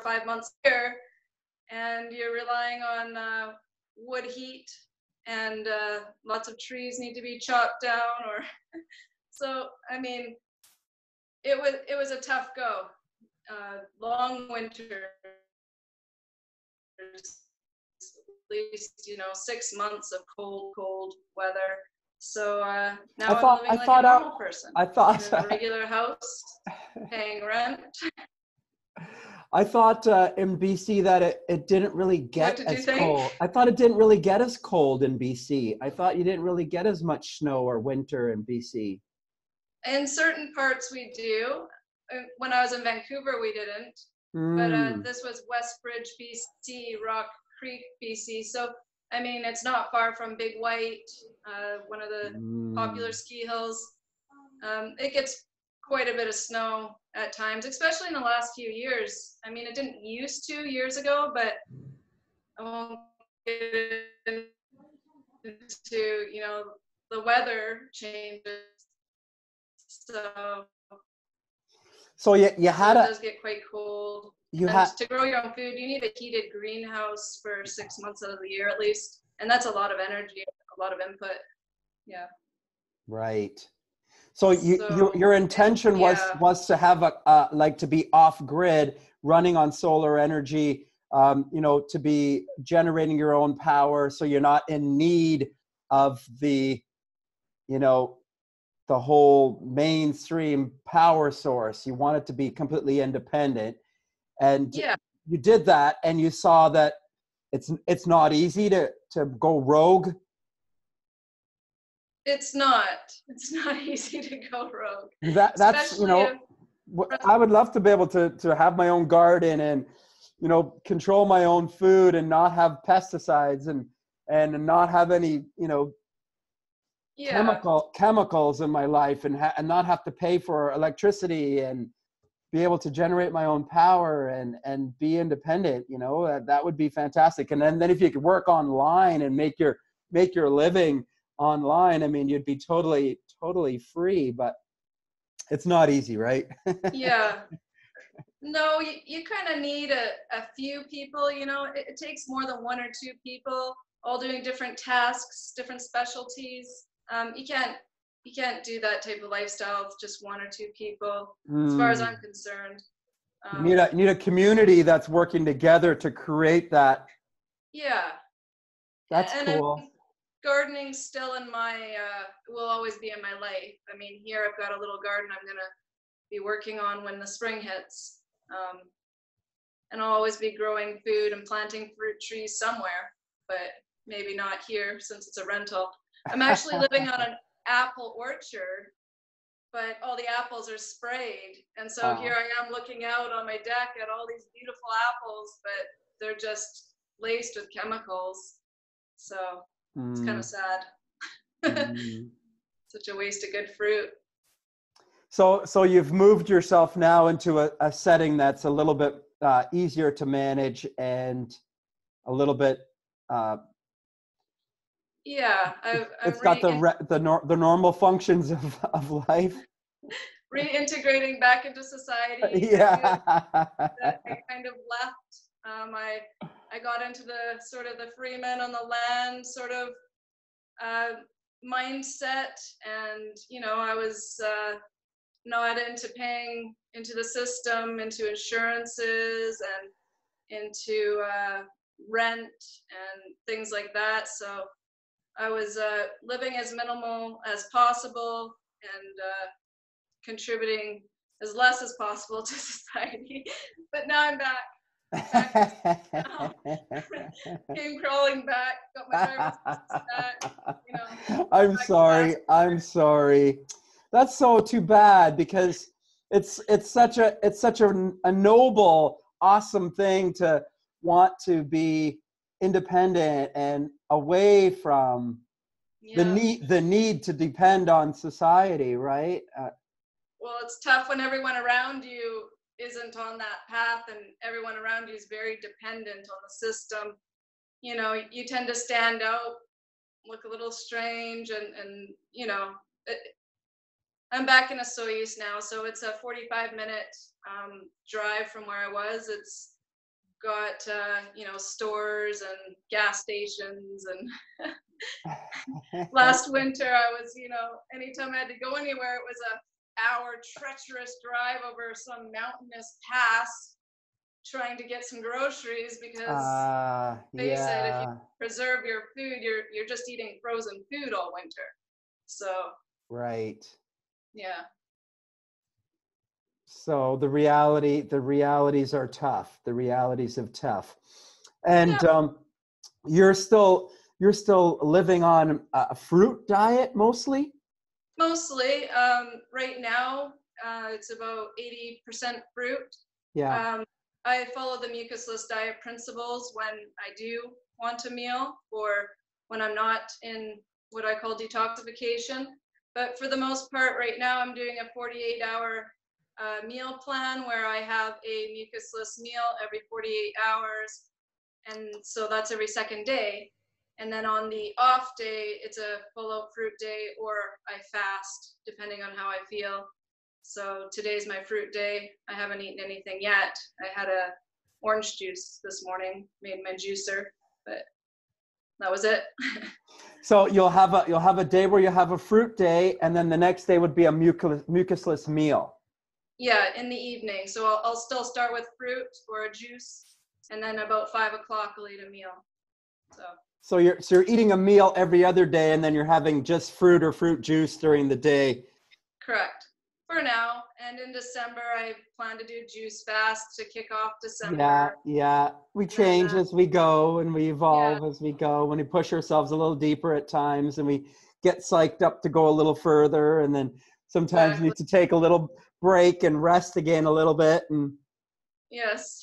5 months here, and you're relying on wood heat, and lots of trees need to be chopped down, or so. I mean, it was a tough go. Long winters, at least 6 months of cold weather. So I now I'm thought, living like a normal person I in thought, a regular house, paying rent. I thought in BC that it didn't really What get did you as think? cold. I thought it didn't really get as cold in BC. I thought you didn't really get as much snow or winter in BC. In certain parts we do. When I was in Vancouver, we didn't. But Mm, this was Westbridge, BC, Rock Creek, BC. So, I mean, it's not far from Big White, one of the popular mm. ski hills. It gets quite a bit of snow at times, especially in the last few years. I mean, it didn't used to years ago, but I won't get into, the weather changes. So So you so had it a does get quite cold. you And had to grow your own food, you need a heated greenhouse for 6 months out of the year at least. And that's a lot of energy, a lot of input. Yeah. right. So So, your intention yeah. was to have a like to be off grid, running on solar energy, to be generating your own power, so you're not in need of you know, the whole mainstream power source. You want it to be completely independent, and Yeah. you did that, and you saw that it's not easy to go rogue. It's not easy to go rogue, That's especially if, I would love to be able to have my own garden and control my own food and not have pesticides and not have any yeah. chemicals in my life and not have to pay for electricity and be able to generate my own power and be independent. That would be fantastic. And then if you could work online and make your living online, I mean, you'd be totally free. But it's not easy, right? Yeah. No, you kind of need a few people, it takes more than one or two people all doing different tasks, different specialties. You can't do that type of lifestyle with just one or two people, as far as I'm Mm. concerned. You need Um, a community that's working together to create that. yeah, That's and I cool. mean, gardening still will always be in my life. I mean, here I've got a little garden I'm gonna be working on when the spring hits. Um, and I'll always be growing food and planting fruit trees somewhere, but maybe not here since it's a rental. I'm actually living on an apple orchard, but all the apples are sprayed. And so here Oh. I am looking out on my deck at all these beautiful apples, but they're just laced with chemicals. So it's kind of Mm. sad. Mm. Such a waste of good fruit. So you've moved yourself now into a setting that's a little bit easier to manage and a little bit. Uh, Yeah, I'm it's got the normal functions of life. reintegrating back into society. I feel Yeah. that I kind of left. I got into the sort of the free men on the land sort of uh, mindset, and I was not into paying into the system, into insurances, and into rent and things like that. So I was living as minimal as possible and contributing as less as possible to society. But now I'm back. Back in now. Came crawling back, got my driver's license back, I'm back to sorry. last I'm sorry. That's so too bad because it's such a noble, awesome thing to want to be independent and away from yeah. the need to depend on society, right? Well, it's tough when everyone around you isn't on that path and everyone around you is very dependent on the system. You tend to stand out, look a little strange, and it, I'm back in Osoyoos now, so it's a 45-minute drive from where I was. It's got, stores and gas stations. And last winter I was, anytime I had to go anywhere, it was a hour treacherous drive over some mountainous pass trying to get some groceries, because face it, if you Yeah, preserve your food, you're just eating frozen food all winter. So right. yeah. So the realities are tough. The realities of tough. Yeah, And you're still living on a fruit diet mostly? mostly. Right now, it's about 80% fruit. Yeah. Um, I follow the mucusless diet principles when I do want a meal, or when I'm not in what I call detoxification. But for the most part, right now, I'm doing a 48-hour meal plan where I have a mucusless meal every 48 hours. And so that's every second day. And then on the off day, it's a full out fruit day, or I fast, depending on how I feel. So today's my fruit day. I haven't eaten anything yet. I had a orange juice this morning, made my juicer, but that was it. So you'll have a day where you have a fruit day, and then the next day would be a mucusless meal. Yeah, in the evening. So I'll still start with fruit or a juice, and then about 5 o'clock I'll eat a meal. So you're eating a meal every other day, and then you're having just fruit or fruit juice during the day. Correct. For now. And in December, I plan to do juice fast to kick off Yeah, December. yeah. We And change as we go, and we yeah, evolve as we go. When we push ourselves a little deeper at times, and we get psyched up to go a little further, and then sometimes exactly. need to take a little break and rest again a little bit. And Yes.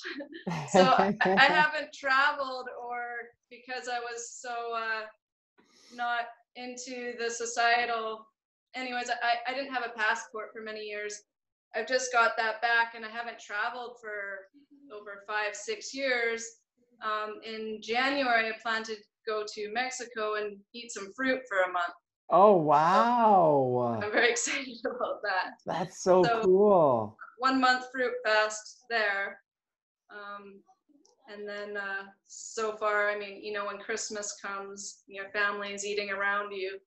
So I haven't traveled, or because I was so not into the societal. Anyways, I didn't have a passport for many years. I've just got that back, and I haven't traveled for over 5, 6 years. In January, I plan to go to Mexico and eat some fruit for a month. oh So wow, I'm very excited about that. that's so So cool. 1 month fruit fast there. Um, and then so far, I mean, when Christmas comes, your family is eating around you.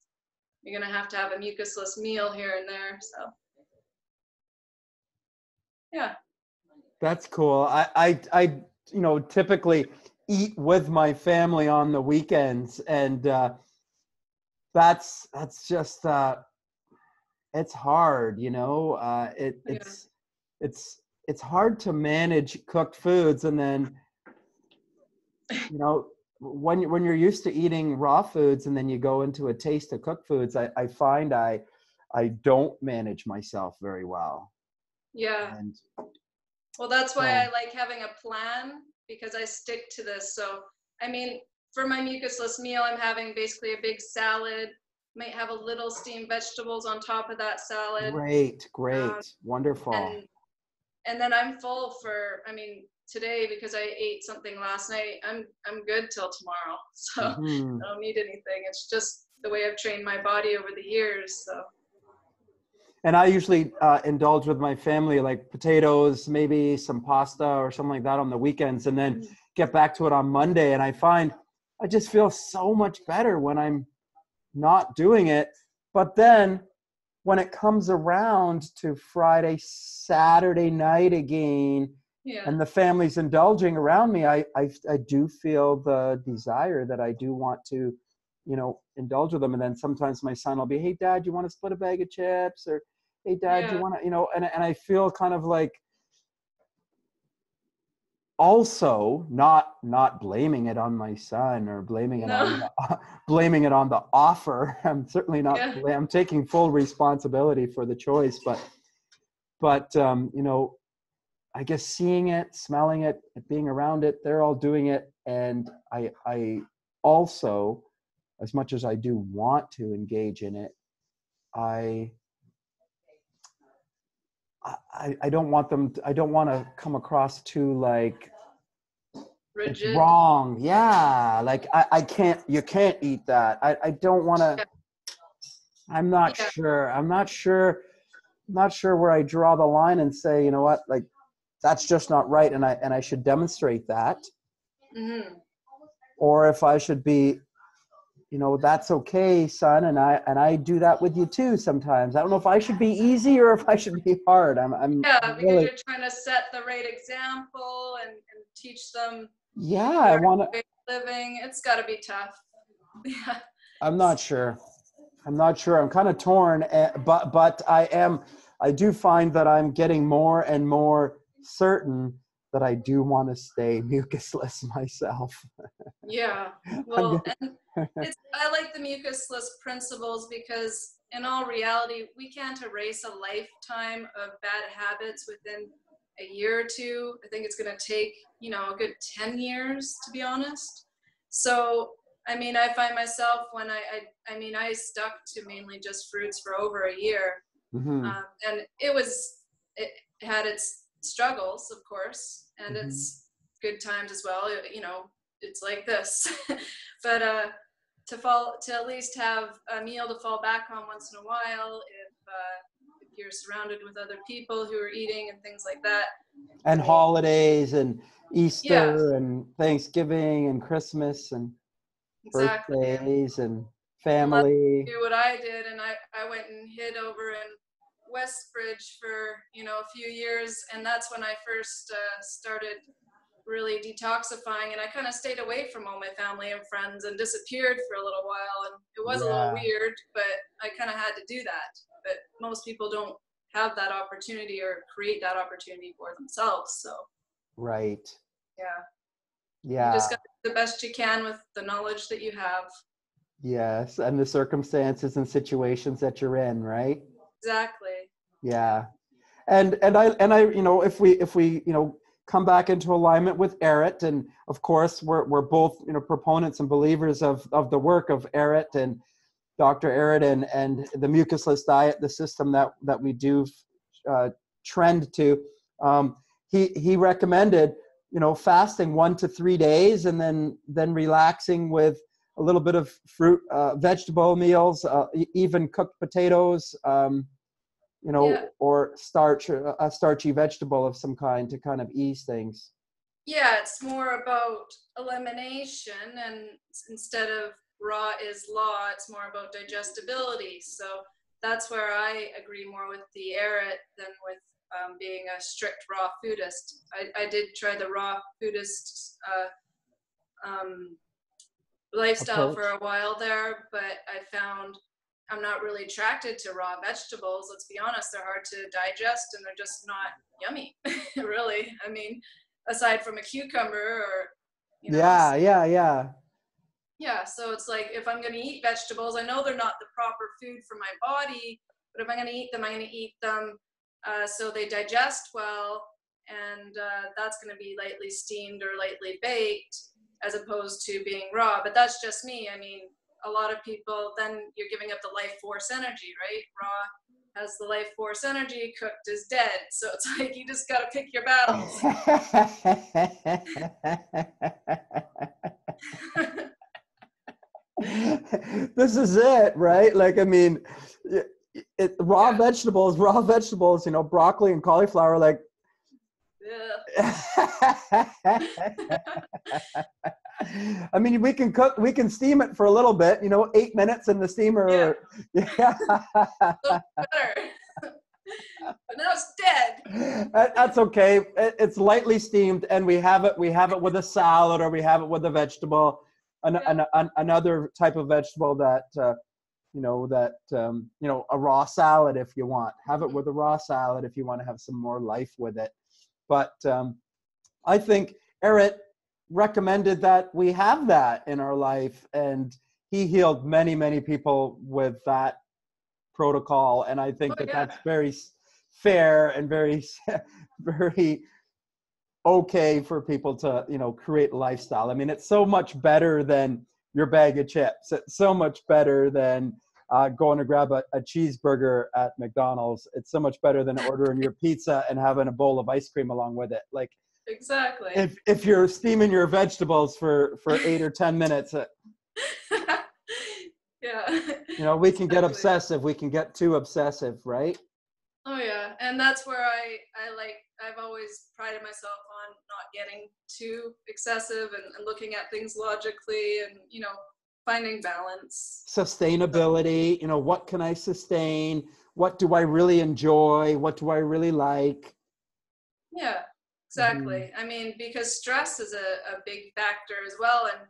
You're gonna have to have a mucusless meal here and there. So yeah. That's cool. Typically eat with my family on the weekends, and that's just it's hard, Yeah. it's hard to manage cooked foods, and then when you're used to eating raw foods, and then you go into a taste of cooked foods, I find I don't manage myself very well, Yeah. and Well, that's why so I like having a plan, because I stick to this. So, I mean, for my mucusless meal, I'm having basically a big salad, might have a little steamed vegetables on top of that salad. Um, great, wonderful. and and then I'm full for, I mean, today, because I ate something last night, I'm good till tomorrow. So Hmm. I don't need anything. It's just the way I've trained my body over the years. So And I usually indulge with my family, like potatoes, maybe some pasta or something like that on the weekends, and then get back to it on Monday. And I find I just feel so much better when I'm not doing it. But then when it comes around to Friday, Saturday night again, yeah, and the family's indulging around me, I do feel the desire that I do want to, indulge with them. And then sometimes my son will be, hey, Dad, you want to split a bag of chips? Or, hey, Dad, you yeah, want to, and I feel kind of like, also not blaming it on my son, or blaming it on no, blaming it on the offer. I'm certainly not. yeah, I'm taking full responsibility for the choice, but I guess seeing it, smelling it, being around it, they're all doing it, and I also, as much as I do want to engage in it, I I don't want them. I don't want to come across too like it's rigid. wrong. Yeah, like I can't. You can't eat that. I don't want to. Yeah, I'm not yeah, sure. I'm not sure. Not sure where I draw the line and say, you know what, like that's just not right, and I should demonstrate that. Mm-hmm. Or if I should be, that's okay, son, and I do that with you too sometimes. I don't know if I should be easy or if I should be hard. I'm Yeah, because really, you're trying to set the right example and teach them yeah, the I right want to. way of living. It's got to be tough. Yeah. I'm not sure. I'm kind of torn, but I do find that I'm getting more and more certain that I do want to stay mucusless myself. Yeah. I'm Well, and I like the mucusless principles because in all reality, we can't erase a lifetime of bad habits within a year or two. I think it's going to take, a good 10 years, to be honest. So, I mean, I find myself when I stuck to mainly just fruits for over a year. hmm And it had its struggles, of course, and hmm its good times as well. It's like this. But to at least have a meal to fall back on once in a while, if you're surrounded with other people who are eating and things like that. And I mean, holidays and yeah, Easter and Thanksgiving and Christmas and exactly. birthdays and And let's family. do what I did, and I went and hid over in Westbridge for a few years, and that's when I first started really detoxifying, and I kind of stayed away from all my family and friends and disappeared for a little while, and it was a little Yeah, weird, but I kind of had to do that. But most people don't have that opportunity or create that opportunity for themselves. So right. yeah, you Yeah, just got to do the best you can with the knowledge that you have. yes. And the circumstances and situations that you're in, right? Exactly. Yeah. Yeah. And I if we come back into alignment with Erit, and of course we're both proponents and believers of the work of Erit and Dr. Erit and the mucusless diet, the system that we do uh, trend to. He recommended fasting 1 to 3 days and then relaxing with a little bit of fruit, vegetable meals, even cooked potatoes. Yeah. Or a starchy vegetable of some kind to kind of ease things. Yeah, it's more about elimination, and instead of raw is law, it's more about digestibility. So that's where I agree more with the Erit than with being a strict raw foodist. I did try the raw foodist lifestyle for Approach. a while there, but I found I'm not really attracted to raw vegetables. Let's be honest, they're hard to digest and they're just not yummy, really. I mean, aside from a cucumber or, Yeah, yeah, yeah. yeah. So it's like if I'm going to eat vegetables, I know they're not the proper food for my body, but if I'm going to eat them, I'm going to eat them so they digest well. And that's going to be lightly steamed or lightly baked as opposed to being raw. But that's just me. I mean, a lot of people, then you're giving up the life force energy, right? Raw has the life force energy, cooked is dead. So it's like you just got to pick your battles. This is it, right? Like, I mean, raw Yeah. vegetables, broccoli and cauliflower, like, I mean, we can steam it for a little bit, 8 minutes in the Yeah. steamer. Yeah. So better. But now it's dead. That's okay. It's lightly steamed, and we have it with a salad, or we have it with a vegetable, Yeah. another type of vegetable that a raw salad if you want. Have it with a raw salad if you want to have some more life with it. But I think Erit recommended that we have that in our life, and he healed many, many people with that protocol. And I Oh think that yeah. that's very fair and very, very okay for people to, create a lifestyle. I mean, it's so much better than your bag of chips. It's so much better than going to grab a cheeseburger at McDonald's. It's so much better than ordering your pizza and having a bowl of ice cream along with it. Like, Exactly. if you're steaming your vegetables for 8 or 10 minutes, Yeah. we can get Exactly. obsessive. We can get too obsessive, right? Oh yeah, and that's where I I've always prided myself on not getting too excessive and looking at things logically and, you know, finding balance. Sustainability, you know, what can I sustain? What do I really enjoy? What do I really like? Yeah, Mm-hmm. exactly. I mean, because stress is a big factor as well. And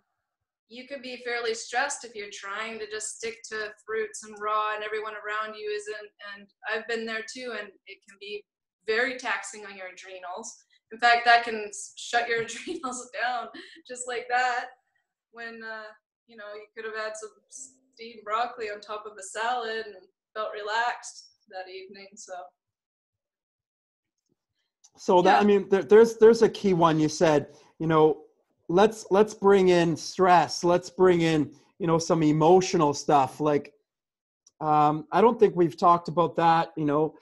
you could be fairly stressed if you're trying to just stick to fruits and raw and everyone around you isn't. And I've been there too, and it can be very taxing on your adrenals. In fact, that can shut your adrenals down just like that when, you know, you could have had some steamed broccoli on top of a salad and felt relaxed that evening. So that, Yeah. I mean, there's a key one. You said, you know, let's bring in stress. Let's bring in, you know, some emotional stuff. Like, I don't think we've talked about that. You know,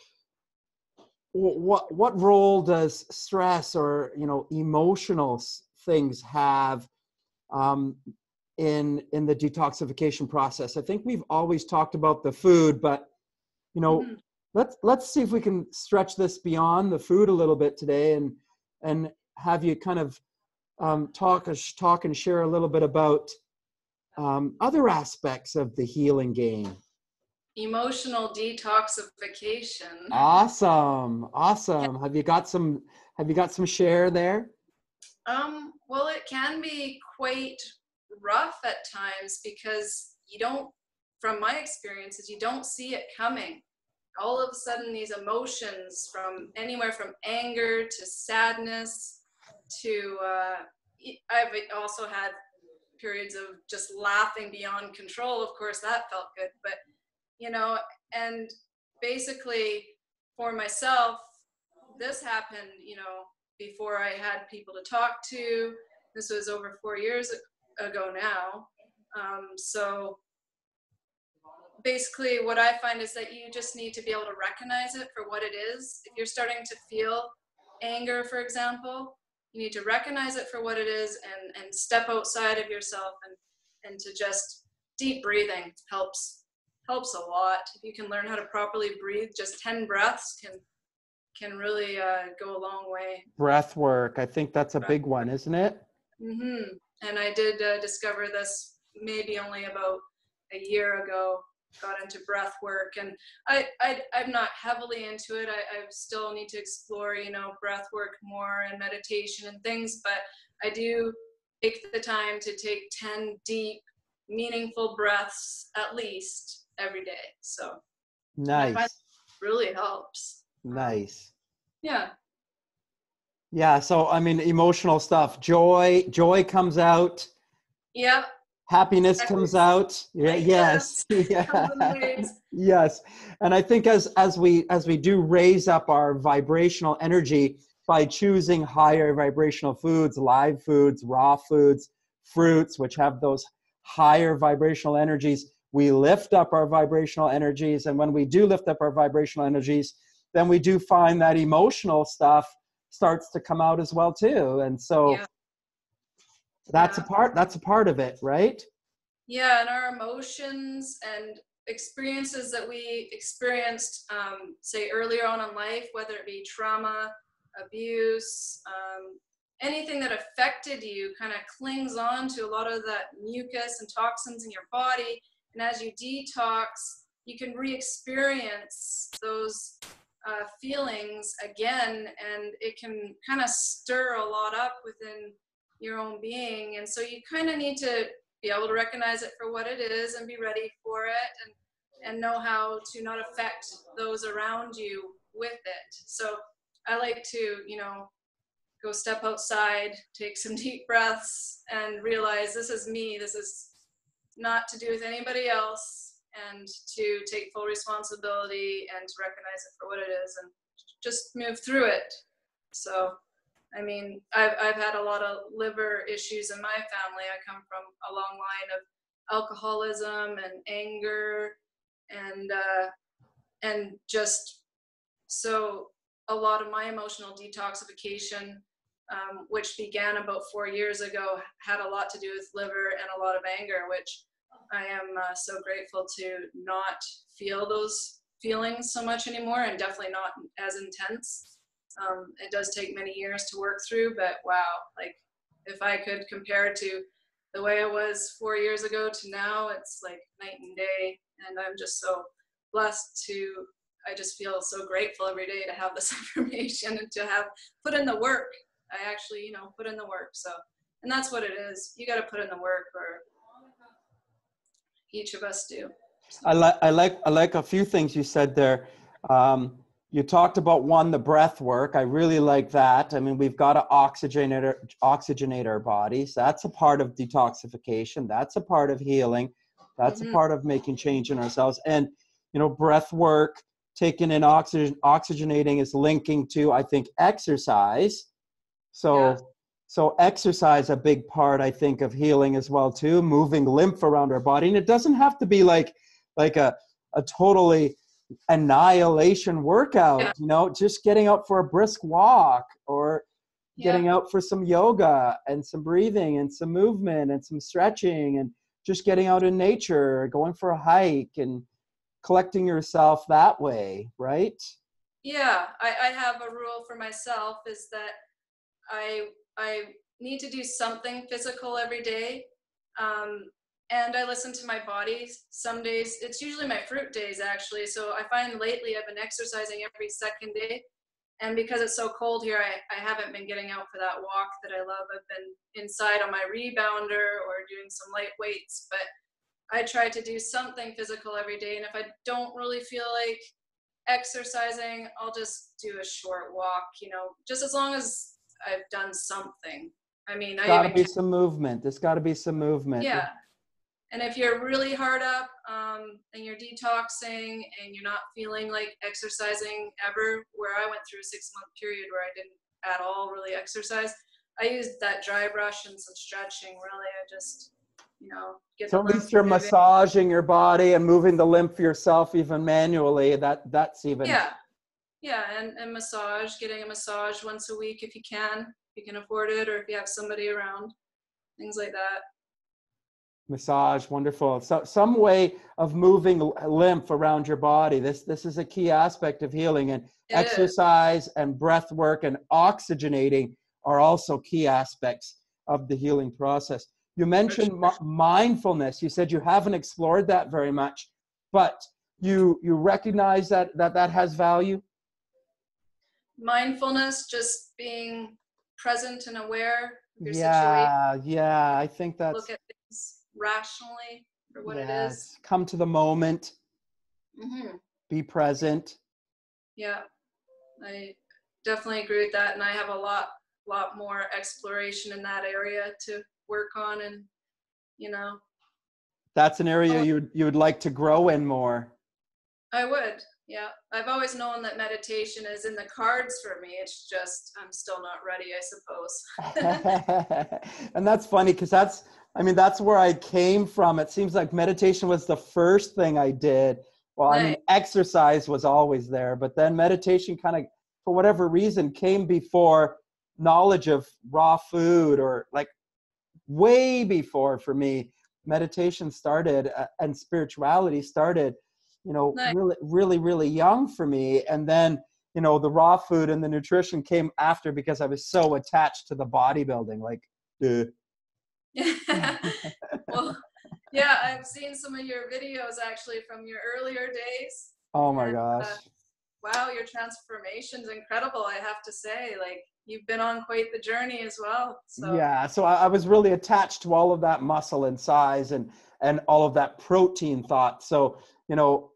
what role does stress or, you know, emotional things have um, in the detoxification process? I think we've always talked about the food, but you know, Mhm. let's see if we can stretch this beyond the food a little bit today, and have you kind of talk and share a little bit about other aspects of the healing game. Emotional detoxification. Awesome. Have you got some share there? Well, it can be quite rough at times because you don't, from my experiences, you don't see it coming. All of a sudden, these emotions from anywhere from anger to sadness to, I've also had periods of just laughing beyond control. Of course, that felt good, but you know, and basically for myself, this happened, you know, before I had people to talk to. This was over 4 years ago now. So basically, what I find is that you just need to be able to recognize it for what it is. If you're starting to feel anger, for example, you need to recognize it for what it is and step outside of yourself and to just deep breathing helps a lot. If you can learn how to properly breathe, just 10 breaths can really go a long way. Breath work. I think that's a big one, isn't it? Mm-hmm. And I did discover this maybe only about a year ago. Got into breath work, and I'm not heavily into it. I still need to explore, you know, breath work more and meditation and things. But I do take the time to take 10 deep, meaningful breaths at least every day. So, and I find Nice. it really helps. Nice. Yeah. Yeah, so I mean, emotional stuff. Joy comes out. Yeah. Happiness Exactly. comes out. Yeah, Yes. yes. Comes in Yeah. waves. Yes. And I think as we do raise up our vibrational energy by choosing higher vibrational foods, live foods, raw foods, fruits, which have those higher vibrational energies, we lift up our vibrational energies. And when we do lift up our vibrational energies, then we do find that emotional stuff starts to come out as well too. And so Yeah. that's Yeah. a part of it, right? Yeah, and our emotions and experiences that we experienced, say earlier on in life, whether it be trauma, abuse, anything that affected you kind of clings on to a lot of that mucus and toxins in your body. And as you detox, you can re-experience those feelings again, and it can kind of stir a lot up within your own being. And so you kind of need to be able to recognize it for what it is and be ready for it and know how to not affect those around you with it. So I like to, you know, go step outside, take some deep breaths and realize this is me. This is not to do with anybody else, and to take full responsibility and to recognize it for what it is and just move through it. So I mean, I've had a lot of liver issues in my family. I come from a long line of alcoholism and anger and just so a lot of my emotional detoxification, which began about 4 years ago, had a lot to do with liver and a lot of anger, which I am so grateful to not feel those feelings so much anymore, and definitely not as intense. It does take many years to work through, but wow, like if I could compare it to the way it was 4 years ago to now, it's like night and day. And I'm just so blessed to, I just feel so grateful every day to have this information and to have put in the work. I actually, you know, put in the work. So, and that's what it is. You got to put in the work, or each of us do. So. I like a few things you said there. You talked about one, the breath work. I really like that. I mean, we've got to oxygenate our bodies. That's a part of detoxification. That's a part of healing. That's a part of making change in ourselves. And, you know, breath work, taking in oxygen, oxygenating is linking to, I think, exercise. So exercise, a big part, I think, of healing as well, too, moving lymph around our body. And it doesn't have to be like a totally annihilation workout, you know, just getting out for a brisk walk, or getting out for some yoga and some breathing and some movement and some stretching, and just getting out in nature, going for a hike and collecting yourself that way, right? Yeah, I have a rule for myself, is that I need to do something physical every day. And I listen to my body. Some days, it's usually my fruit days actually. So I find lately I've been exercising every second day. And because it's so cold here, I haven't been getting out for that walk that I love. I've been inside on my rebounder or doing some light weights, but I try to do something physical every day. And if I don't really feel like exercising, I'll just do a short walk, you know, just as long as I've done something. I mean, There's got to be some movement. There's got to be some movement. Yeah. And if you're really hard up and you're detoxing and you're not feeling like exercising ever, where I went through a 6-month period where I didn't at all really exercise, I used that dry brush and some stretching. Really, I just, you know, get so the at lymph least you're moving. massaging your body and moving the lymph yourself, even manually. That's even and massage, getting a massage once a week if you can afford it, or if you have somebody around, things like that. Massage, wonderful. So some way of moving lymph around your body. This is a key aspect of healing, and exercise and breath work and oxygenating are also key aspects of the healing process. You mentioned mindfulness. You said you haven't explored that very much, but you recognize that has value. Mindfulness, just being present and aware of your situation. Yeah, I think that's, look at things rationally for what it is. Come to the moment. Be present. Yeah, I definitely agree with that, and I have a lot more exploration in that area to work on, and you know, that's an area you would like to grow in more. I would. Yeah, I've always known that meditation is in the cards for me. It's just I'm still not ready, I suppose. And that's funny, because that's where I came from. It seems like meditation was the first thing I did. Well, I mean, exercise was always there, but then meditation kind of, for whatever reason, came before knowledge of raw food, or like way before, for me, meditation started and spirituality started, you know, really young for me. And then, you know, the raw food and the nutrition came after, because I was so attached to the bodybuilding, like, Well, yeah, I've seen some of your videos actually from your earlier days. Oh my gosh. Wow, your transformation's incredible, I have to say. Like, you've been on quite the journey as well. So yeah, so I was really attached to all of that muscle and size and all of that protein thought. So, you know,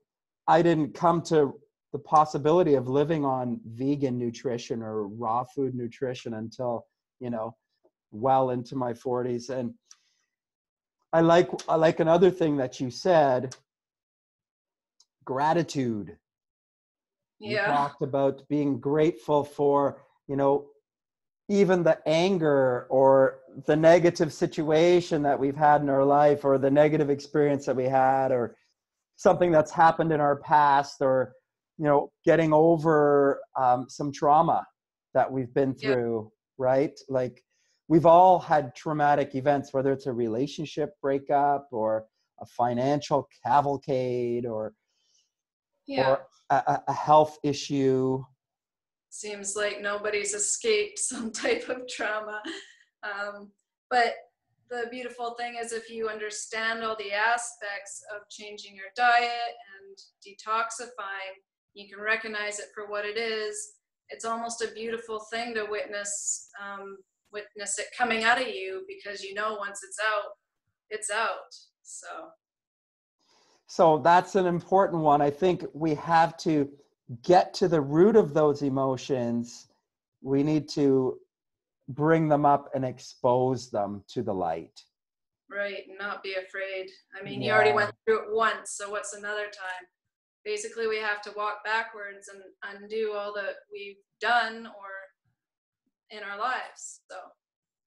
I didn't come to the possibility of living on vegan nutrition or raw food nutrition until, you know, well into my 40s. And I like another thing that you said, gratitude. You talked about being grateful for, you know, even the anger or the negative situation that we've had in our life, or the negative experience that we had, or something that's happened in our past, or, you know, getting over some trauma that we've been through, right? Like, we've all had traumatic events, whether it's a relationship breakup or a financial cavalcade, or a health issue. seems like nobody's escaped some type of trauma. But the beautiful thing is, if you understand all the aspects of changing your diet and detoxifying, you can recognize it for what it is. It's almost a beautiful thing to witness it coming out of you, because you know once it's out, it's out. So that's an important one. I think we have to get to the root of those emotions. We need to bring them up and expose them to the light. Right, not be afraid. I mean, you Yeah. already went through it once, so what's another time? Basically, we have to walk backwards and undo all that we've done or in our lives. So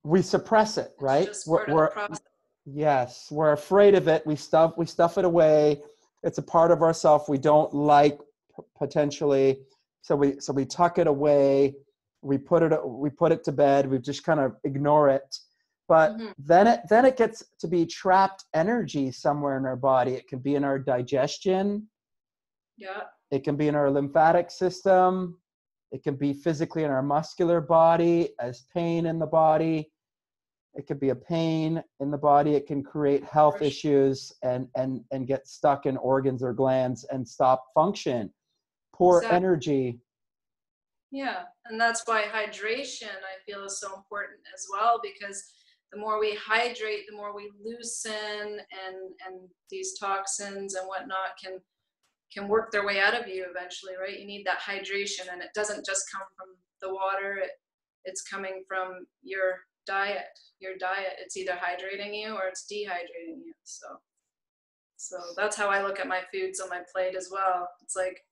We suppress it, right? it's just part of the process. Yes, we're afraid of it. We stuff it away. It's a part of ourself we don't like, potentially. So we tuck it away. We put it to bed. We just kind of ignore it. But then it gets to be trapped energy somewhere in our body. It can be in our digestion. Yeah. It can be in our lymphatic system. It can be physically in our muscular body as pain in the body. It could be a pain in the body. It can create health issues and get stuck in organs or glands and stop function. Poor energy. Yeah, and that's why hydration, I feel, is so important as well, because the more we hydrate, the more we loosen, and these toxins and whatnot can work their way out of you eventually, right? You need that hydration, and it doesn't just come from the water. It's coming from your diet. It's either hydrating you or it's dehydrating you. So that's how I look at my foods on my plate as well. It's like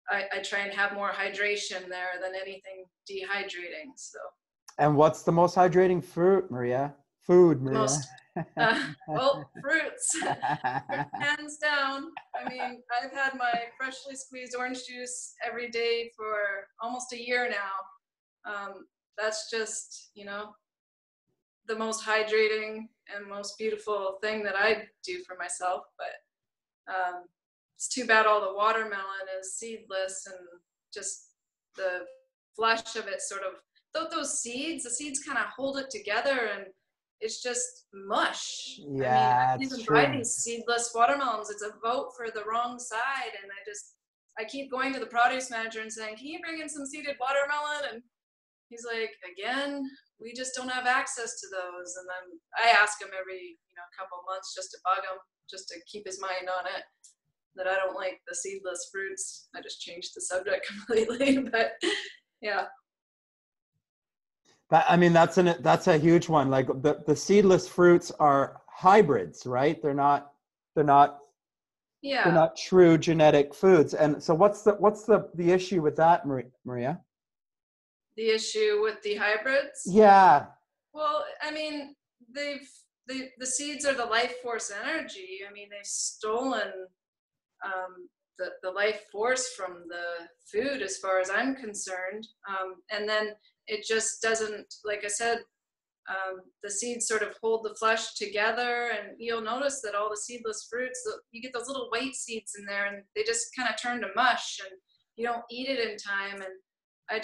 I try and have more hydration there than anything dehydrating. So. And what's the most hydrating food, Maria? Well, fruits, hands down. I mean, I've had my freshly squeezed orange juice every day for almost a year now. That's just, the most hydrating and most beautiful thing that I do for myself. But it's too bad all the watermelon is seedless, and just the flesh of it sort of, the seeds kind of hold it together, and it's just mush. Yeah, I mean, I even buy these seedless watermelons. It's a vote for the wrong side, and I keep going to the produce manager and saying, "Can you bring in some seeded watermelon?" And he's like, "Again, we just don't have access to those." And then I ask him every couple months just to bug him, just to keep his mind on it, that I don't like the seedless fruits. I just changed the subject completely, but yeah. That's a huge one. Like the seedless fruits are hybrids, right? They're not true genetic foods. And so what's the issue with that, Maria? The issue with the hybrids? Yeah. Well, I mean, the seeds are the life force energy. I mean, they've stolen the life force from the food, as far as I'm concerned. And then it just doesn't, like I said, the seeds sort of hold the flesh together, and you'll notice that all the seedless fruits, you get those little white seeds in there, and they just kind of turn to mush, and you don't eat it in time, and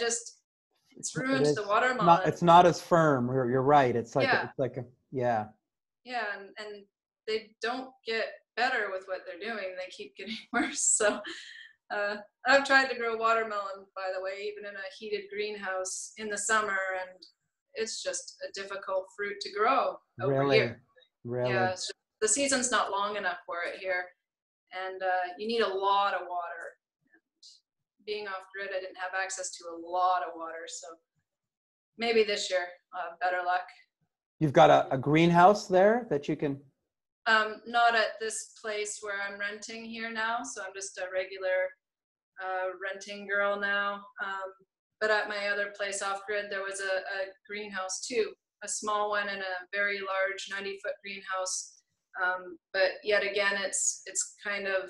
it's ruined the watermelon. It's not as firm. You're right. It's like Yeah, and they don't get better with what they're doing. They keep getting worse. So I've tried to grow watermelon, by the way, even in a heated greenhouse in the summer, and it's just a difficult fruit to grow over here. Really? Yeah, the season's not long enough for it here, and you need a lot of water. And being off grid, I didn't have access to a lot of water, so maybe this year I'll have better luck. You've got a greenhouse there that you can... Not at this place where I'm renting here now, so I'm just a regular renting girl now. But at my other place off grid, there was a greenhouse too, a small one and a very large 90-foot greenhouse. But yet again, it's kind of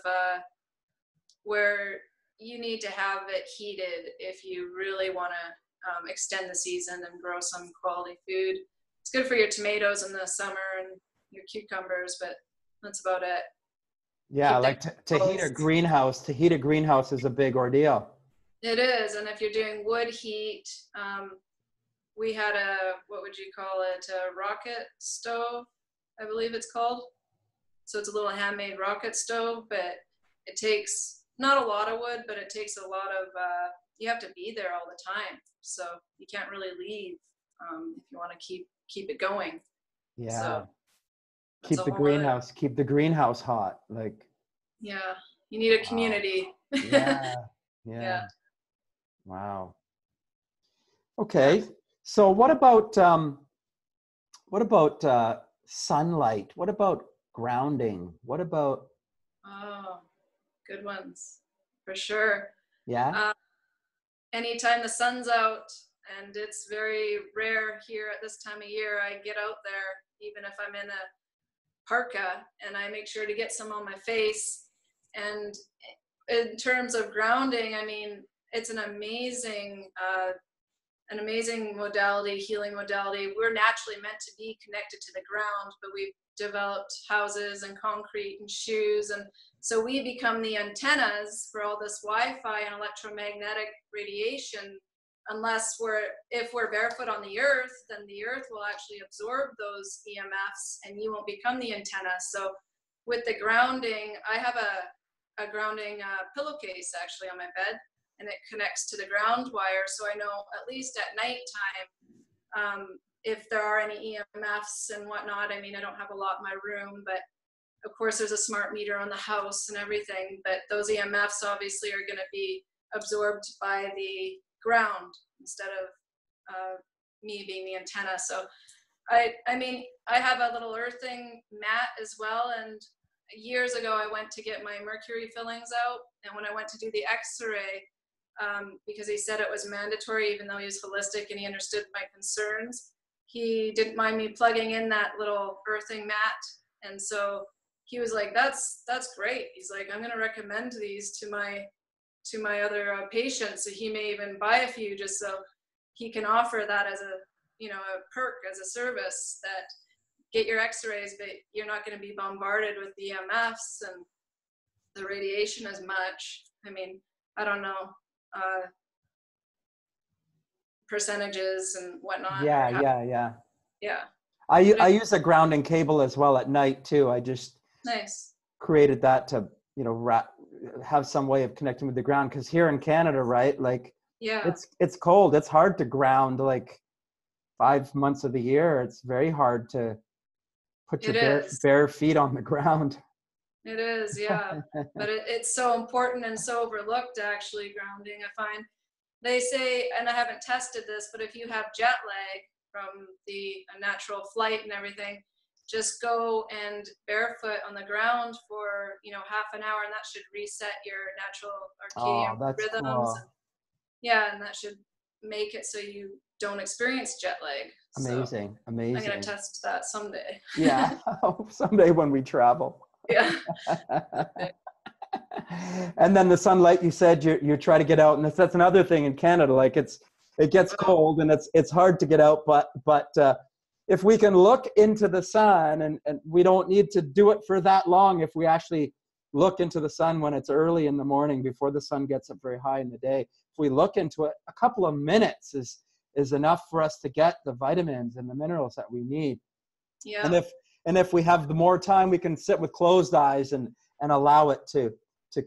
where you need to have it heated if you really want to extend the season and grow some quality food. It's good for your tomatoes in the summer and your cucumbers, but that's about it. Yeah, like to heat a greenhouse is a big ordeal. It is. And if you're doing wood heat, we had what would you call it? A rocket stove, I believe it's called. So it's a little handmade rocket stove, but it takes not a lot of wood, but it takes a lot of, you have to be there all the time. So you can't really leave if you want to keep it going. Yeah. So Keep the greenhouse hot. Like, yeah, you need a wow. community. Yeah. Yeah. Wow. Okay. So what about sunlight? What about grounding? What about? Oh, good ones for sure. Yeah. Anytime the sun's out, and it's very rare here at this time of year, I get out there, even if I'm in a parka, and I make sure to get some on my face. And in terms of grounding, I mean, it's an amazing modality, healing modality. We're naturally meant to be connected to the ground, but we've developed houses and concrete and shoes, and so we become the antennas for all this Wi-Fi and electromagnetic radiation. If we're barefoot on the earth, then the earth will actually absorb those EMFs and you won't become the antenna. So with the grounding, I have a grounding pillowcase actually on my bed, and it connects to the ground wire. So I know at least at nighttime, if there are any EMFs and whatnot. I mean, I don't have a lot in my room, but of course there's a smart meter on the house and everything, but those EMFs obviously are going to be absorbed by the ground instead of me being the antenna. So I mean, I have a little earthing mat as well. And years ago, I went to get my mercury fillings out. And when I went to do the x-ray, because he said it was mandatory, even though he was holistic and he understood my concerns, he didn't mind me plugging in that little earthing mat. And so he was like, that's great. He's like, I'm going to recommend these to my other patients. So he may even buy a few just so he can offer that as a perk, as a service, that get your x-rays, but you're not going to be bombarded with the EMFs and the radiation as much. I mean, I don't know, percentages and whatnot. Yeah. I use a grounding cable as well at night too. I just nice. created that to, have some way of connecting with the ground. Cause here in Canada, right? Like, yeah, it's cold. It's hard to ground like 5 months of the year. It's very hard to put your bare feet on the ground. It is, yeah. But it's so important and so overlooked, actually, grounding. I find they say, and I haven't tested this, but if you have jet lag from the natural flight and everything, just go and barefoot on the ground for, half an hour, and that should reset your natural circadian rhythms. Cool. And that should make it so you don't experience jet lag. Amazing. I'm going to test that someday. Yeah, someday when we travel. Yeah. And then the sunlight, you said you try to get out, and that's another thing in Canada. Like it gets cold and it's hard to get out, but if we can look into the sun, and we don't need to do it for that long, if we actually look into the sun when it's early in the morning before the sun gets up very high in the day, if we look into it, a couple of minutes is enough for us to get the vitamins and the minerals that we need. Yeah. And if we have the more time, we can sit with closed eyes and allow it to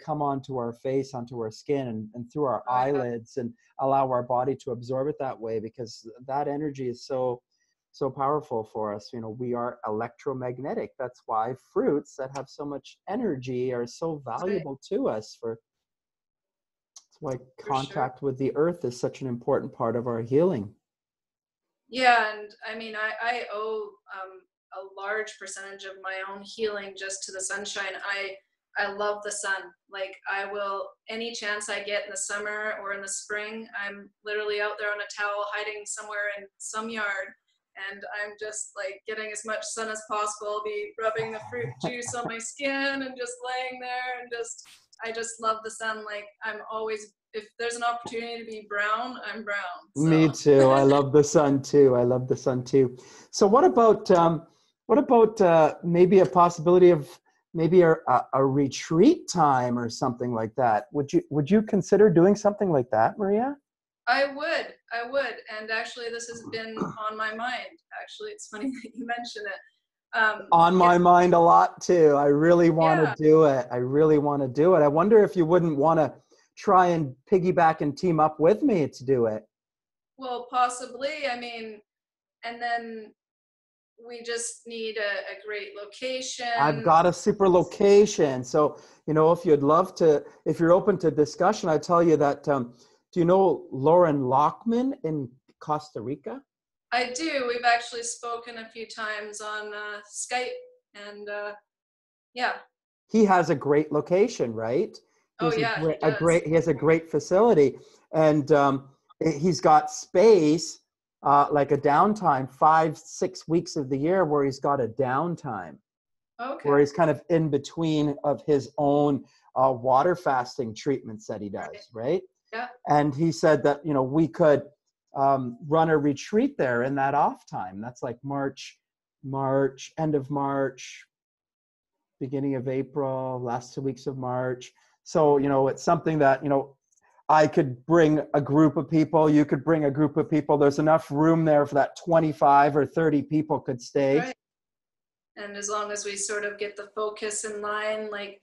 come onto our face, onto our skin, and through our eyelids, and allow our body to absorb it that way, because that energy is so powerful for us. We are electromagnetic. That's why fruits that have so much energy are so valuable to us. That's why contact with the earth is such an important part of our healing. Yeah, and I mean, I owe a large percentage of my own healing just to the sunshine. I love the sun. Like, I will, any chance I get in the summer or in the spring, I'm literally out there on a towel hiding somewhere in some yard, and I'm just like getting as much sun as possible. I'll be rubbing the fruit juice on my skin and just laying there, and I just love the sun. Like, I'm always, if there's an opportunity to be brown, I'm brown. So. Me too. I love the sun too. So what about maybe a possibility of maybe a retreat time or something like that. Would you consider doing something like that, Maria? I would. And actually, this has been on my mind. Actually, it's funny that you mention it. On Yeah, my mind a lot too. I really want to yeah. do it. I really want to do it. I wonder if you wouldn't want to try and piggyback and team up with me to do it. Well, possibly. I mean, and then we just need a great I've location. got a super location. So, if you'd love to, if you're open to discussion, I tell you that, do you know Lauren Lockman in Costa Rica? I do. We've actually spoken a few times on Skype, and yeah. He has a great location, right? He Oh, has yeah, he does. he has a great facility, and he's got space, like a downtime, 5-6 weeks of the year where he's got a downtime, where Okay. he's kind of in between of his own water fasting treatments that he Right. does, right? Yeah. And he said that we could run a retreat there in that off time. That's like March, end of March, beginning of April, last 2 weeks of March. So, it's something that, I could bring a group of people, you could bring a group of people. There's enough room there for that 25 or 30 people could stay. Right. And as long as we sort of get the focus in line, like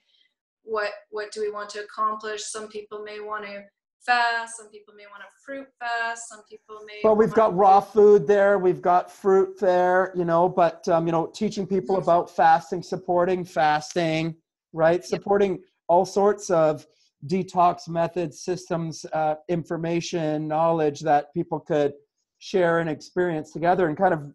what do we want to accomplish? Some people may want to fast, some people may want to fruit fast, some people may Well, we've want got raw food there, we've got fruit there, but teaching people to, about fasting, supporting fasting, right? yeah, Supporting all sorts of detox methods, systems, information, knowledge that people could share and experience together, and kind of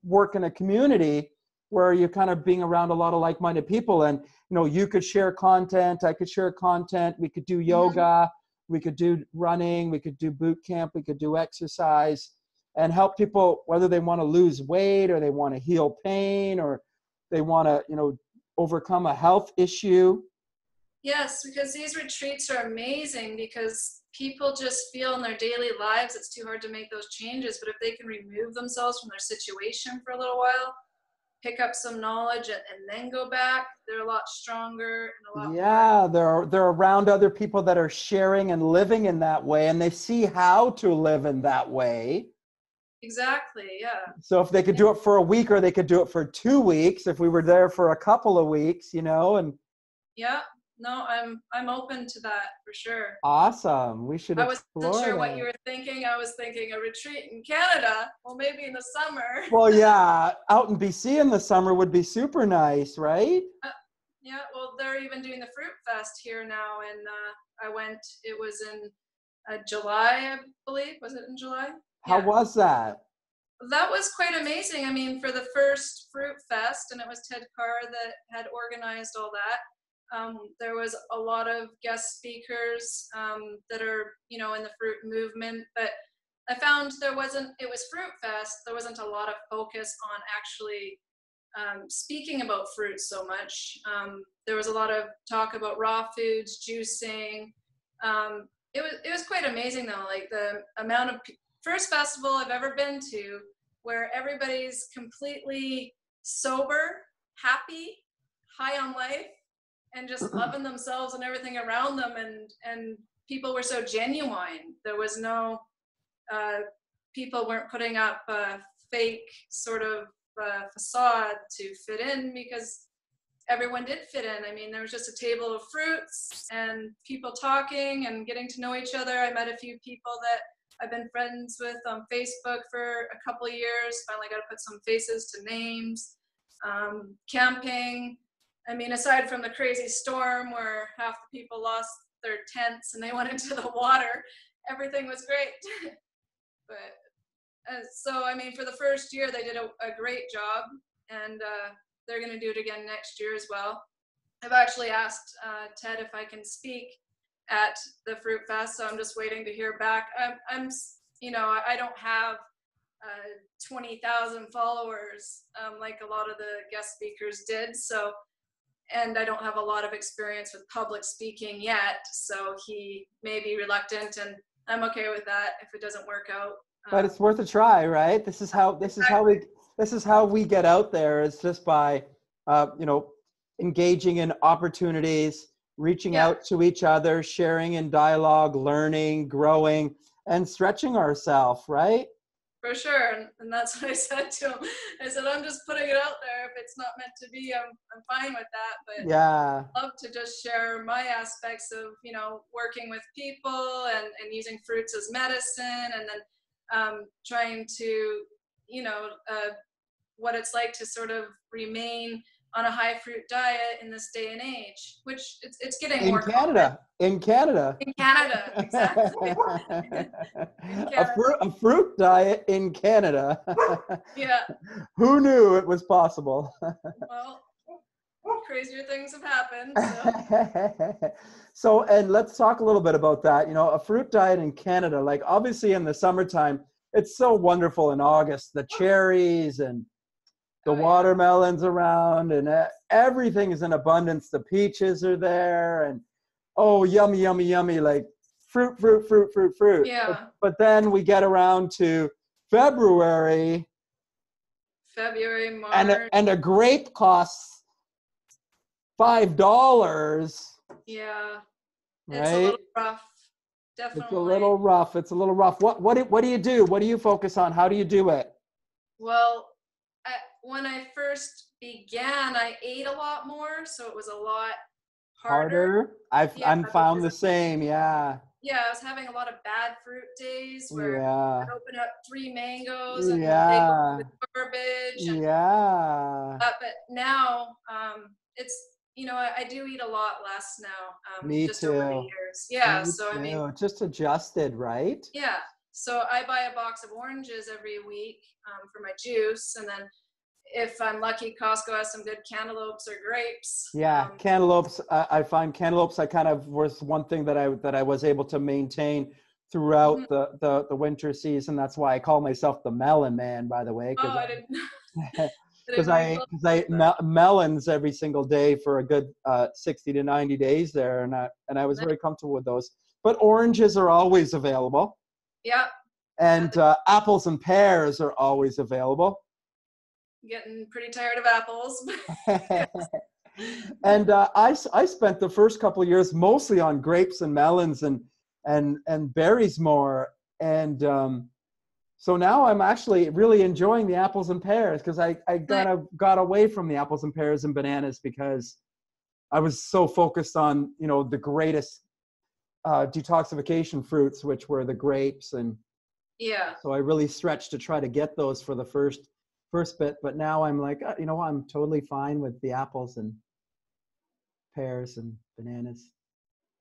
work in a community where you're kind of being around a lot of like-minded people. And you could share content, I could share content, we could do mhm. yoga, we could do running, we could do boot camp, we could do exercise, and help people, whether they want to lose weight or they want to heal pain or they want to overcome a health issue. Yes, because these retreats are amazing because people just feel in their daily lives it's too hard to make those changes. But if they can remove themselves from their situation for a little while, pick up some knowledge, and then go back, they're a lot stronger and a lot more. Yeah, they're around other people that are sharing and living in that way, and they see how to live in that way. Exactly. Yeah. So if they could do it for a week, or they could do it for 2 weeks, if we were there for a couple of weeks, and Yeah. No, I'm open to that for sure. awesome. We should I wasn't explore sure what you that. were thinking. I was thinking a retreat in Canada. Well, maybe in the summer. Well, yeah, out in BC in the summer would be super nice, right? Yeah, well, they're even doing the fruit fest here now, and I went. It was in July, I believe. Was it in July? How Yeah, was that? that was quite amazing. I mean, for the first fruit fest, and it was Ted Carr that had organized all that. There was a lot of guest speakers that are, in the fruit movement, but I found there wasn't. It was Fruit Fest. There wasn't a lot of focus on actually speaking about fruit so much. There was a lot of talk about raw foods, juicing. It was quite amazing though, like the amount of first festival I've ever been to where everybody's completely sober, happy, high on life, and just loving themselves and everything around them, and people were so genuine. There was no uh, people weren't putting up a fake sort of facade to fit in, because everyone did fit in. I mean, there was just a table of fruits and people talking and getting to know each other. I met a few people that I've been friends with on Facebook for a couple of years. Finally got to put some faces to names. Camping. I mean, aside from the crazy storm where half the people lost their tents and they went into the water, everything was great. But so, I mean, for the first year, they did a great job, and they're going to do it again next year as well. I've actually asked Ted if I can speak at the Fruit Fest, so I'm just waiting to hear back. I don't have 20,000 followers like a lot of the guest speakers did, so, and I don't have a lot of experience with public speaking yet, so he may be reluctant, and I'm okay with that if it doesn't work out. But it's worth a try, right? This is how we get out there, is just by, engaging in opportunities, reaching Yeah. out to each other, sharing in dialogue, learning, growing, and stretching ourselves, right? For sure. And that's what I said to him. I said, I'm just putting it out there. If it's not meant to be, I'm fine with that. But Yeah. I love to just share my aspects of, working with people and using fruits as medicine, and then trying to, what it's like to sort of remain on a high fruit diet in this day and age, which it's getting In more Canada. In Canada. in Canada, exactly. In Canada. A fruit diet in Canada. Yeah. Who knew it was possible? Well, crazier things have happened. So. So, and let's talk a little bit about that. A fruit diet in Canada, like obviously in the summertime, it's so wonderful in August, the cherries and the watermelons around, and everything is in abundance. The peaches are there, and oh, yummy, yummy, yummy, like fruit, fruit, fruit, fruit, fruit. Yeah. But then we get around to February, March. and a grape costs $5. Yeah. Right? It's a little rough. Definitely. It's a little rough. It's a little rough. What do you do? What do you focus on? How do you do it? Well, when I first began, I ate a lot more, so it was a lot harder. I'm found the same. Yeah. Yeah, I was having a lot of bad fruit days where Yeah. I'd open up 3 mangoes and Yeah. they go with garbage. And, Yeah. but now it's, I do eat a lot less now. Me just too. over the years. Yeah. Me So, too. I mean, Just adjusted, right? yeah. So I buy a box of oranges every week for my juice. And then if I'm lucky, Costco has some good cantaloupes or grapes. Yeah, cantaloupes. I find cantaloupes. I kind of was one thing that I was able to maintain throughout the winter season. That's why I call myself the melon man, by the way. Oh, I didn't. Because I ate melons every single day for a good 60 to 90 days there, and I was very comfortable with those. But oranges are always available. Yeah. And apples and pears are always available. Getting pretty tired of apples. And I spent the first couple of years mostly on grapes and melons and berries more. And so now I'm actually really enjoying the apples and pears, because I kind of got away from the apples and pears and bananas because I was so focused on, the greatest detoxification fruits, which were the grapes. And yeah. So I really stretched to try to get those for the first bit, but now I'm like, I'm totally fine with the apples and pears and bananas.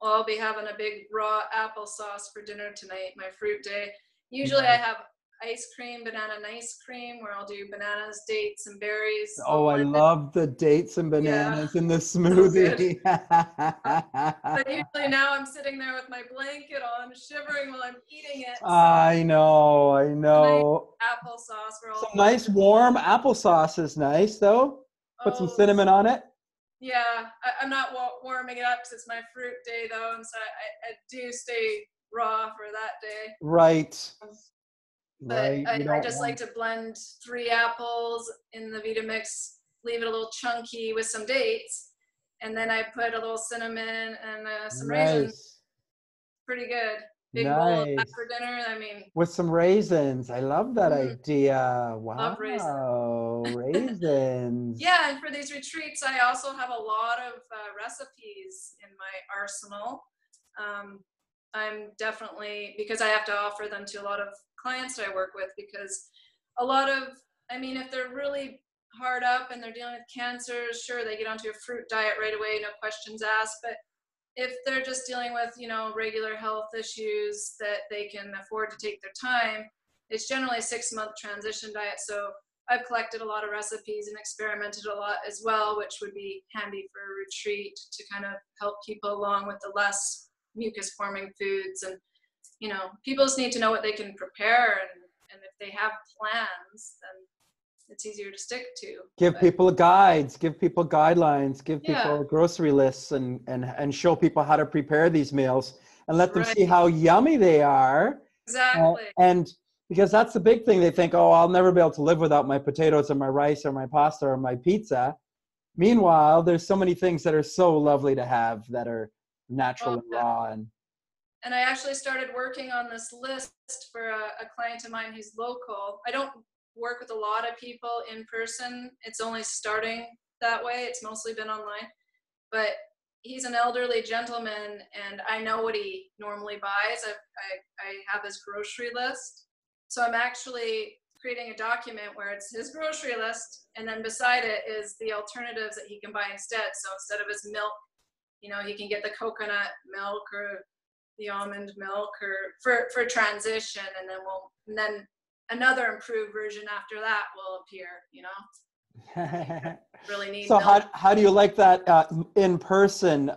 Well, I'll be having a big raw applesauce for dinner tonight, my fruit day. Usually I have ice cream, banana and ice cream, where I'll do bananas, dates, and berries. Oh, I love the dates and bananas in the smoothie. But usually now I'm sitting there with my blanket on, shivering while I'm eating it. So I know. applesauce. Some nice warm applesauce is nice, though. Put some cinnamon on it. Yeah, I'm not warming it up because it's my fruit day, though, and so I do stay raw for that day. Right. But I just like to blend 3 apples in the Vitamix, leave it a little chunky with some dates, and then I put a little cinnamon and some raisins. Pretty good. Big bowl of that for dinner. I mean, with some raisins. I love that idea. Wow. Love Raisins. Yeah, and for these retreats, I also have a lot of recipes in my arsenal. I'm definitely, because I have to offer them to a lot of clients that I work with, because a lot of, if they're really hard up and they're dealing with cancer, sure, they get onto a fruit diet right away, no questions asked. But if they're just dealing with, regular health issues that they can afford to take their time, it's generally a 6-month transition diet. So I've collected a lot of recipes and experimented a lot as well, which would be handy for a retreat to kind of help people along with the less mucus forming foods. And people just need to know what they can prepare, and if they have plans, then it's easier to stick to. Give people guides, give people guidelines, give people grocery lists, and show people how to prepare these meals, and let them see how yummy they are. Exactly. And because that's the big thing, they think, oh, I'll never be able to live without my potatoes or my rice or my pasta or my pizza. Meanwhile, there's so many things that are so lovely to have that are natural Oh, and yeah. raw. And And I actually started working on this list for a client of mine who's local. I don't work with a lot of people in person. It's only starting that way. It's mostly been online. But he's an elderly gentleman, and I know what he normally buys. I have his grocery list. So I'm actually creating a document where it's his grocery list, and then beside it is the alternatives that he can buy instead. So instead of his milk, he can get the coconut milk or the almond milk or for transition, and then another improved version after that will appear. Really need so milk. how do you like that in-person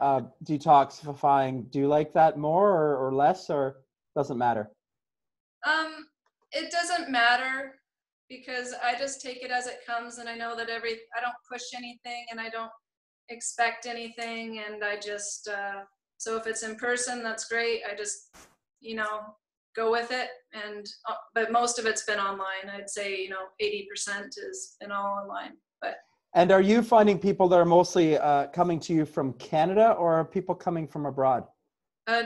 detoxifying? Do you like that more or less, or doesn't matter? It doesn't matter because I just take it as it comes, and I know that I don't push anything, and I don't expect anything, and I just so if it's in person, that's great. I just go with it, and but most of it's been online. I'd say 80% has been all online. But And are you finding people that are mostly coming to you from Canada, or are people coming from abroad?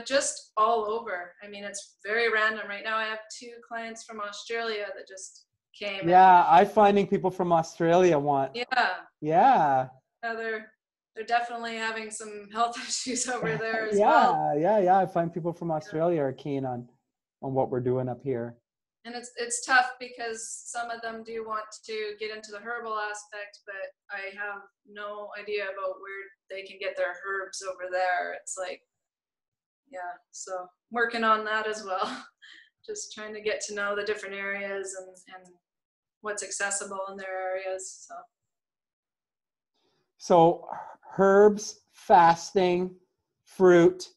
just all over. I mean, it's very random. Right now, I have 2 clients from Australia that just came. Yeah, I'm finding people from Australia want. Yeah, Yeah. they're definitely having some health issues over there as well. Yeah. I find people from Australia are keen on what we're doing up here. And it's tough because some of them do want to get into the herbal aspect, but I have no idea about where they can get their herbs over there. It's like, yeah, so working on that as well. Just trying to get to know the different areas and what's accessible in their areas. So herbs, fasting, fruit,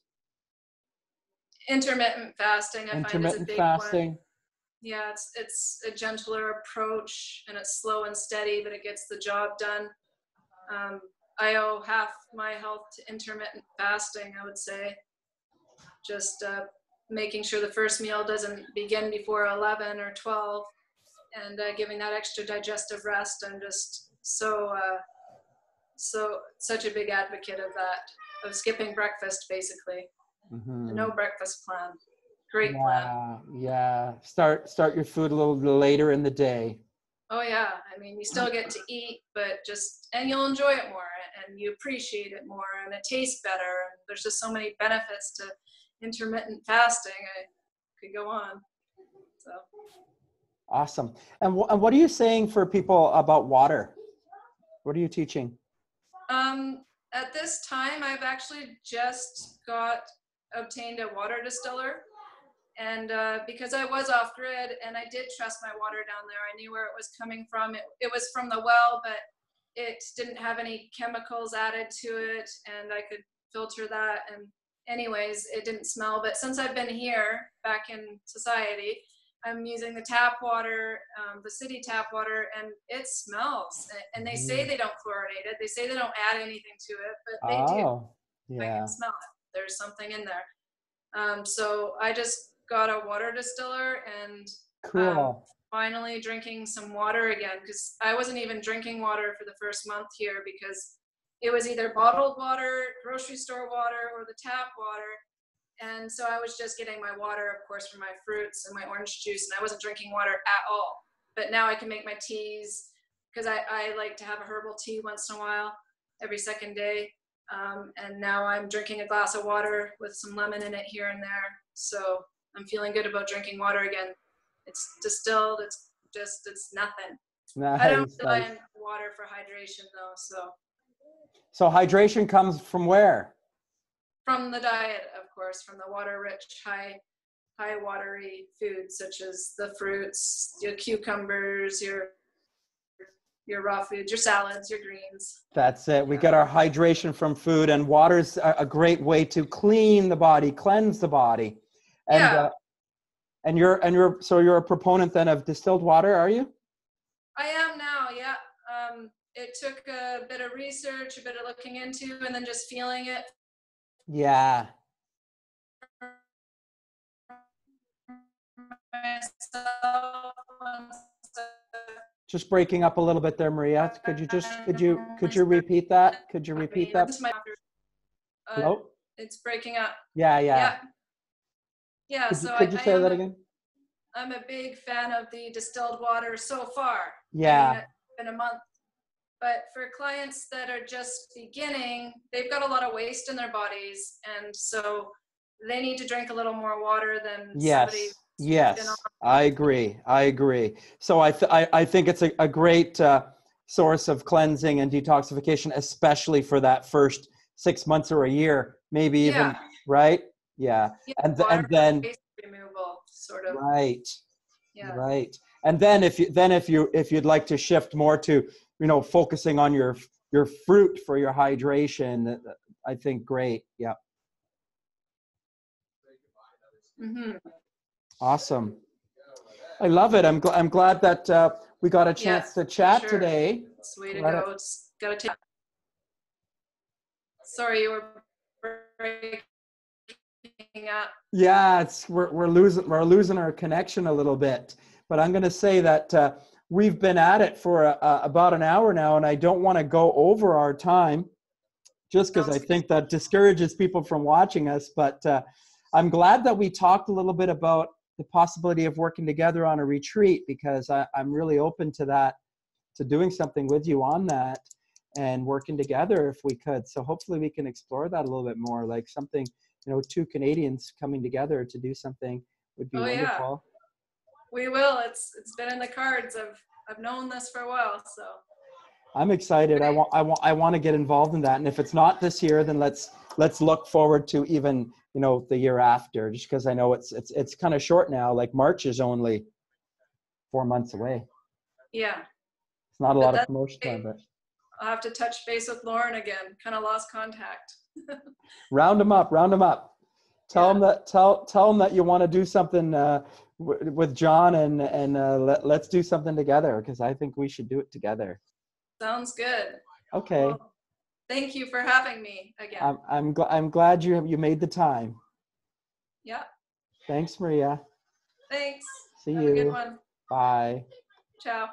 Intermittent fasting, I find, is a intermittent big one. fasting. Yeah, it's a gentler approach, and it's slow and steady, but it gets the job done. I owe half my health to intermittent fasting, I would say. Just making sure the first meal doesn't begin before 11 or 12, and giving that extra digestive rest. I'm just such a big advocate of that, of skipping breakfast, basically. Mm-hmm. No breakfast plan. Great plan. Yeah. Start your food a little later in the day. Oh yeah, I mean, you still get to eat, but and you'll enjoy it more, and you appreciate it more, and it tastes better. And there's just so many benefits to intermittent fasting. I could go on. So. Awesome. And what are you saying for people about water? What are you teaching? At this time, I've actually just obtained a water distiller. And because I was off grid and I did trust my water down there, I knew where it was coming from. It was from the well, but it didn't have any chemicals added to it, and I could filter that. And anyways, it didn't smell. But since I've been here back in society, I'm using the tap water, the city tap water, and it smells. And they say they don't fluorinate it. They say they don't add anything to it, but they do. Oh, I yeah. can smell it. There's something in there. So I just got a water distiller, and Cool. finally drinking some water again, because I wasn't even drinking water for the first month here because it was either bottled water, grocery store water, or the tap water. And so I was just getting my water, of course, from my fruits and my orange juice, and I wasn't drinking water at all. But now I can make my teas, because I like to have a herbal tea once in a while, every second day. And now I'm drinking a glass of water with some lemon in it here and there. So I'm feeling good about drinking water again. It's distilled. It's nothing. Nice, I don't rely nice. on water for hydration though. So hydration comes from where? From the diet, of course, from the water-rich, high watery foods such as the fruits, your cucumbers, your raw foods, your salads, your greens. That's it. We get our hydration from food, and water's a great way to clean the body, cleanse the body. And Yeah. So you're a proponent then of distilled water, are you? I am now, yeah. It took a bit of research, a bit of looking into, and then just feeling it. Yeah. Myself, once Just breaking up a little bit there, Maria. Could you repeat that? Could you I repeat mean, that? Hello? it's breaking up. Yeah, yeah. Yeah, yeah. So Could you say that again? I'm a big fan of the distilled water so far. Yeah. I mean, it's been a month. But for clients that are just beginning, they've got a lot of waste in their bodies. And so they need to drink a little more water than somebody. Yes, I agree. I agree. So I think it's a great source of cleansing and detoxification, especially for that first 6 months or a year, maybe even, right? Yeah. Yeah, And water then waste removal, sort of. right. Yeah. Right. And then if you'd like to shift more to, focusing on your fruit for your hydration, I think great. Yeah. Mm-hmm. Awesome. I love it. I'm glad that we got a chance to chat today. That's the way to go. It's got to take. Sorry, you were breaking up. Yeah, we're losing our connection a little bit. But I'm going to say that we've been at it for about an hour now, and I don't want to go over our time, just because I think that discourages people from watching us. But I'm glad that we talked a little bit about the possibility of working together on a retreat, because I'm really open to that, to doing something with you on that and working together if we could. So hopefully we can explore that a little bit more, like something, two Canadians coming together to do something would be wonderful. Yeah. We will. It's been in the cards. I've known this for a while, so I'm excited. I want to get involved in that. And if it's not this year, then let's look forward to even, the year after, just because I know it's kind of short now. Like March is only 4 months away. Yeah. It's not a lot of promotion time, but I'll have to touch base with Lauren again. Kind of lost contact. Round them up. Tell them that you want to do something with John, and let's do something together, because I think we should do it together. Sounds good. Okay. Well, thank you for having me again. I'm glad you made the time. Yeah. Thanks, Maria. Thanks. See you. Have a good one. Bye. Ciao.